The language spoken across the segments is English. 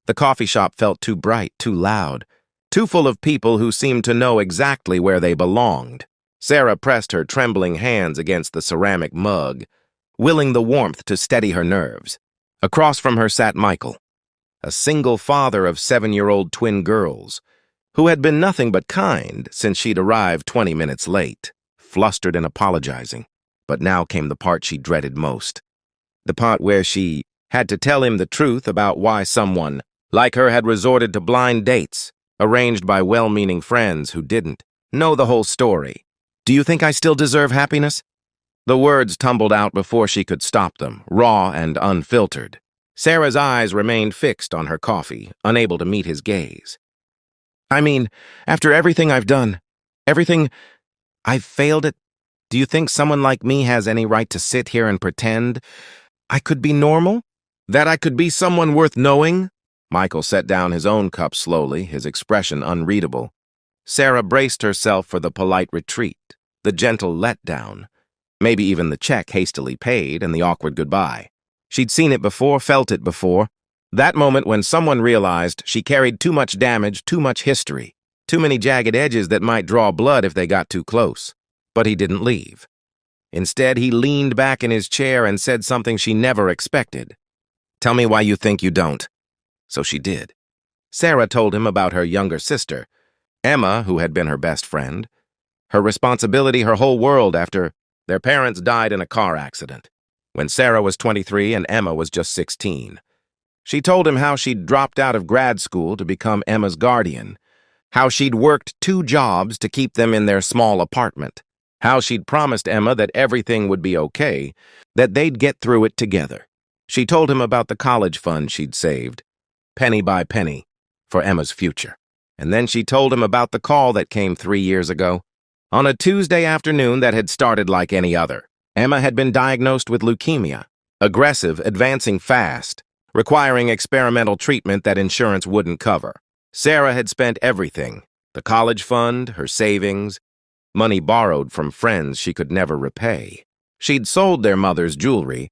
The coffee shop felt too bright, too loud, too full of people who seemed to know exactly where they belonged. Sarah pressed her trembling hands against the ceramic mug, willing the warmth to steady her nerves. Across from her sat Michael, a single father of 7-year-old twin girls, who had been nothing but kind since she'd arrived 20 minutes late, flustered and apologizing. But now came the part she dreaded most. The part where she had to tell him the truth about why someone like her had resorted to blind dates, arranged by well-meaning friends who didn't know the whole story. "Do you think I still deserve happiness?" The words tumbled out before she could stop them, raw and unfiltered. Sarah's eyes remained fixed on her coffee, unable to meet his gaze. "I mean, after everything I've done, everything I've failed at, do you think someone like me has any right to sit here and pretend I could be normal? That I could be someone worth knowing?" Michael set down his own cup slowly, his expression unreadable. Sarah braced herself for the polite retreat, the gentle letdown, maybe even the check hastily paid and the awkward goodbye. She'd seen it before, felt it before. That moment when someone realized she carried too much damage, too much history, too many jagged edges that might draw blood if they got too close. But he didn't leave. Instead, he leaned back in his chair and said something she never expected. "Tell me why you think you don't." So she did. Sarah told him about her younger sister, Emma, who had been her best friend, her responsibility, her whole world after their parents died in a car accident, when Sarah was 23 and Emma was just 16. She told him how she'd dropped out of grad school to become Emma's guardian, how she'd worked 2 jobs to keep them in their small apartment, how she'd promised Emma that everything would be okay, that they'd get through it together. She told him about the college fund she'd saved, penny by penny, for Emma's future. And then she told him about the call that came 3 years ago. On a Tuesday afternoon that had started like any other, Emma had been diagnosed with leukemia, aggressive, advancing fast, requiring experimental treatment that insurance wouldn't cover. Sarah had spent everything, the college fund, her savings, money borrowed from friends she could never repay. She'd sold their mother's jewelry,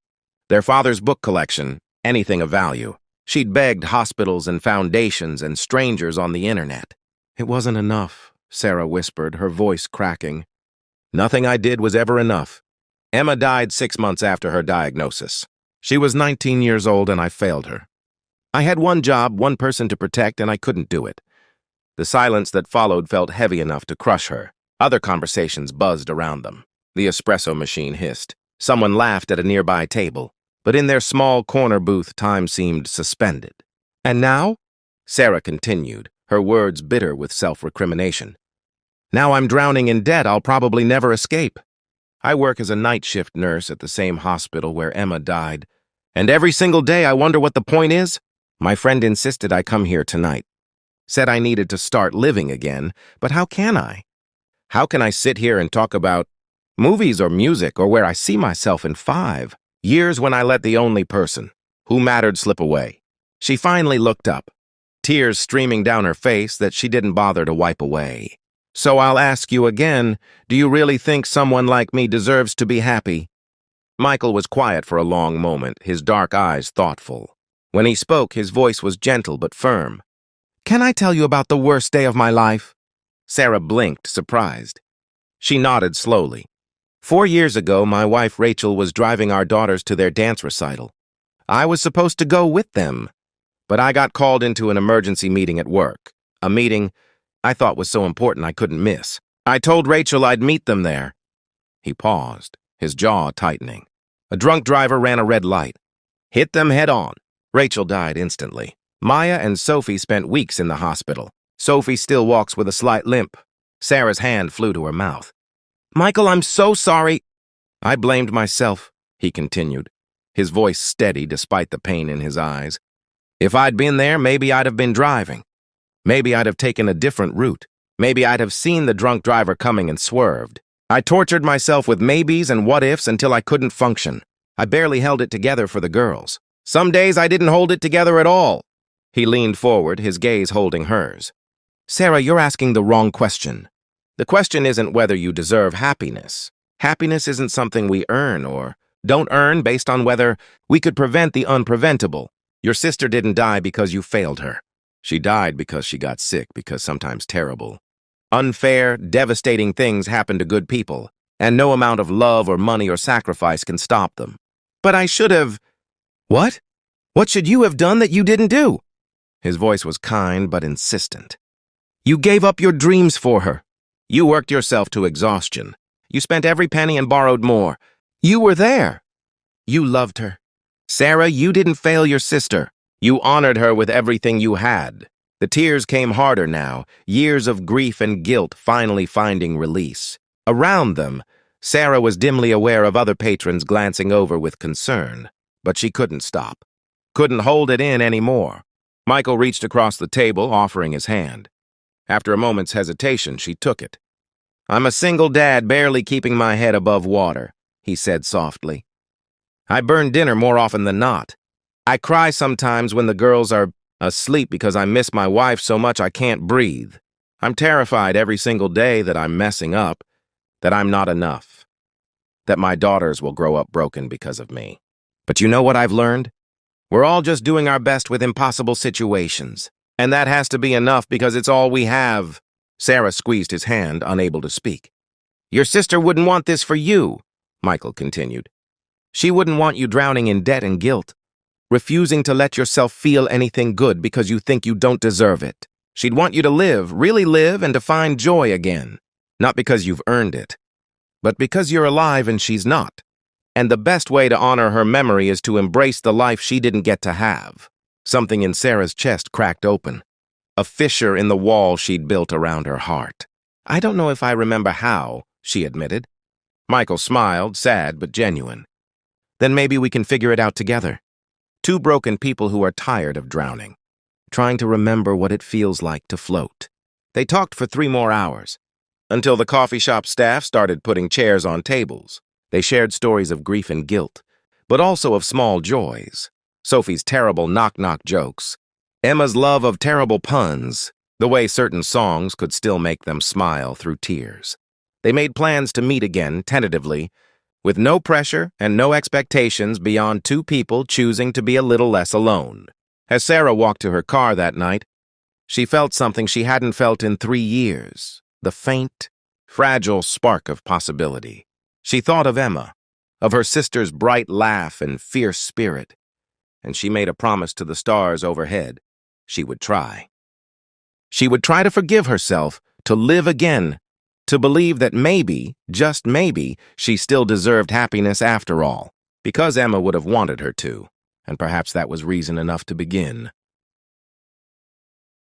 their father's book collection, anything of value. She'd begged hospitals and foundations and strangers on the internet. "It wasn't enough," Sarah whispered, her voice cracking. "Nothing I did was ever enough. Emma died 6 months after her diagnosis. She was 19 years old and I failed her. I had one job, one person to protect, and I couldn't do it." The silence that followed felt heavy enough to crush her. Other conversations buzzed around them. The espresso machine hissed. Someone laughed at a nearby table. But in their small corner booth, time seemed suspended. "And now?" Sarah continued, her words bitter with self-recrimination. "Now I'm drowning in debt I'll probably never escape. I work as a night shift nurse at the same hospital where Emma died, and every single day I wonder what the point is. My friend insisted I come here tonight. Said I needed to start living again, but how can I? How can I sit here and talk about movies or music or where I see myself in 5 years when I let the only person who mattered slip away?" She finally looked up, tears streaming down her face that she didn't bother to wipe away. "So I'll ask you again, do you really think someone like me deserves to be happy?" Michael was quiet for a long moment, his dark eyes thoughtful. When he spoke, his voice was gentle but firm. "Can I tell you about the worst day of my life?" Sarah blinked, surprised. She nodded slowly. 4 years ago, my wife Rachel was driving our daughters to their dance recital. I was supposed to go with them, but I got called into an emergency meeting at work, a meeting I thought was so important I couldn't miss. I told Rachel I'd meet them there. He paused, his jaw tightening. A drunk driver ran a red light, hit them head on. Rachel died instantly. Maya and Sophie spent weeks in the hospital. Sophie still walks with a slight limp. Sarah's hand flew to her mouth. "Michael, I'm so sorry." "I blamed myself," he continued, his voice steady despite the pain in his eyes. "If I'd been there, maybe I'd have been driving. Maybe I'd have taken a different route. Maybe I'd have seen the drunk driver coming and swerved. I tortured myself with maybes and what-ifs until I couldn't function. I barely held it together for the girls. Some days I didn't hold it together at all." He leaned forward, his gaze holding hers. "Sarah, you're asking the wrong question. The question isn't whether you deserve happiness. Happiness isn't something we earn or don't earn based on whether we could prevent the unpreventable. Your sister didn't die because you failed her. She died because she got sick, because sometimes terrible. Unfair, devastating things happen to good people, and no amount of love or money or sacrifice can stop them. But I should have... What? What should you have done that you didn't do? His voice was kind but insistent. You gave up your dreams for her. You worked yourself to exhaustion. You spent every penny and borrowed more. You were there. You loved her. Sarah, you didn't fail your sister. You honored her with everything you had. The tears came harder now, years of grief and guilt finally finding release. Around them, Sarah was dimly aware of other patrons glancing over with concern, but she couldn't stop. Couldn't hold it in anymore. Michael reached across the table, offering his hand. After a moment's hesitation, she took it. I'm a single dad barely keeping my head above water, he said softly. I burn dinner more often than not. I cry sometimes when the girls are asleep because I miss my wife so much I can't breathe. I'm terrified every single day that I'm messing up, that I'm not enough, that my daughters will grow up broken because of me. But you know what I've learned? We're all just doing our best with impossible situations, and that has to be enough because it's all we have. Sarah squeezed his hand, unable to speak. Your sister wouldn't want this for you, Michael continued. She wouldn't want you drowning in debt and guilt, refusing to let yourself feel anything good because you think you don't deserve it. She'd want you to live, really live, and to find joy again. Not because you've earned it, but because you're alive and she's not. And the best way to honor her memory is to embrace the life she didn't get to have. Something in Sarah's chest cracked open, a fissure in the wall she'd built around her heart. I don't know if I remember how, she admitted. Michael smiled, sad but genuine. Then maybe we can figure it out together. Two broken people who are tired of drowning, trying to remember what it feels like to float. They talked for 3 more hours, until the coffee shop staff started putting chairs on tables. They shared stories of grief and guilt, but also of small joys. Sophie's terrible knock-knock jokes, Emma's love of terrible puns, the way certain songs could still make them smile through tears. They made plans to meet again, tentatively, with no pressure and no expectations beyond two people choosing to be a little less alone. As Sarah walked to her car that night, she felt something she hadn't felt in 3 years, the faint, fragile spark of possibility. She thought of Emma, of her sister's bright laugh and fierce spirit, and she made a promise to the stars overhead. She would try. She would try to forgive herself, to live again, to believe that maybe, just maybe, she still deserved happiness after all, because Emma would have wanted her to, and perhaps that was reason enough to begin.